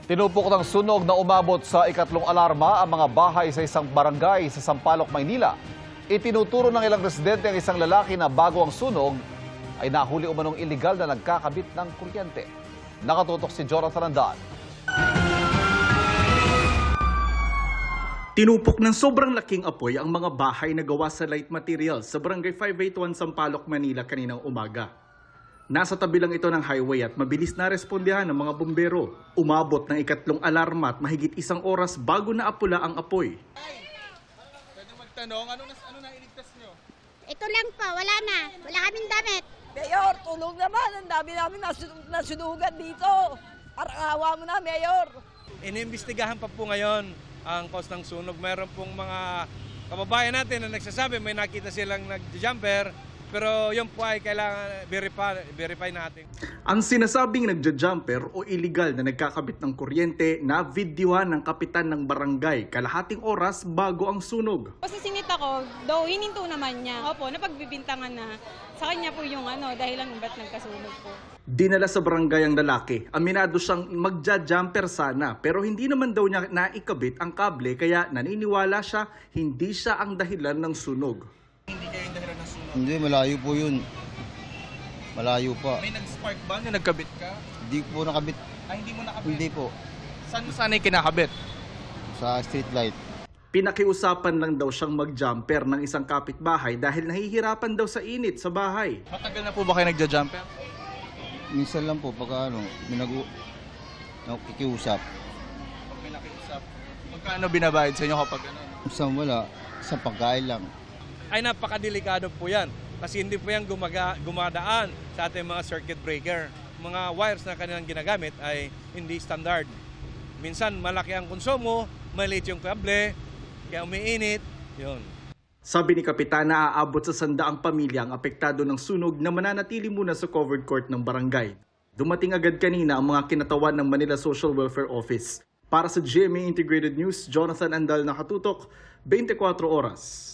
Tinupok ng sunog na umabot sa ikatlong alarma ang mga bahay sa isang barangay sa Sampaloc, Maynila. Itinuturo ng ilang residente ang isang lalaki na bago ang sunog ay nahuli umanong iligal na nagkakabit ng kuryente. Nakatutok si Jonathan Andan. Tinupok ng sobrang laking apoy ang mga bahay na gawa sa light materials sa Barangay 581 Sampaloc, Manila kaninang umaga. Nasa tabi lang ito ng highway at mabilis na respondihan ng mga bumbero. Umabot ng ikatlong alarma at mahigit isang oras bago naapula ang apoy. Pwede magtanong, ano na iligtas nyo? Ito lang po, wala na. Wala kaming damit. Mayor, tulong naman. Ang dami namin nasunugan dito. Awa mo na, Mayor. Iniimbestigahan pa po ngayon ang cause ng sunog. Mayroon pong mga kababayan natin na nagsasabi may nakita silang nag-jumper. Pero yun po ay kailangan verify natin. Ang sinasabing nagja-jumper o illegal na nagkakabit ng kuryente na videohan ng kapitan ng barangay kalahating oras bago ang sunog. Kasi sinita ko, daw hininto naman niya. Opo, napagbibintangan na. Sa kanya po yung dahilan kung ba't nagkasunog po. Dinala sa barangay ang lalaki. Aminado siyang magja-jumper sana pero hindi naman daw niya naikabit ang kable kaya naniniwala siya hindi siya ang dahilan ng sunog. Hindi kayo yung dahilan ng sunog? Hindi, malayo po yun. Malayo pa. May nag-spark ba na nagkabit ka? Hindi po nakabit. Ay, hindi mo nakabit? Hindi po. Saan mo sana yung kinakabit? Sa street light. Pinakiusapan lang daw siyang mag-jumper ng isang kapitbahay dahil nahihirapan daw sa init sa bahay. Matagal na po ba kayo nagja-jumper? Minsan lang po pagka nakikiusap. Pag may nakiusap, magkano binabayad sa inyo kapag gano'n? Minsan wala. Sa pagkain lang. Ay napakadelikado po yan kasi hindi po yan gumadaan sa ating mga circuit breaker. Mga wires na kanilang ginagamit ay hindi standard. Minsan malaki ang konsumo, maliit yung kable, kaya umiinit, yun. Sabi ni Kapitan na aabot sa 100 pamilya ang apektado ng sunog na mananatili muna sa covered court ng barangay. Dumating agad kanina ang mga kinatawan ng Manila Social Welfare Office. Para sa GMA Integrated News, Jonathan Andal, nakatutok, 24 oras.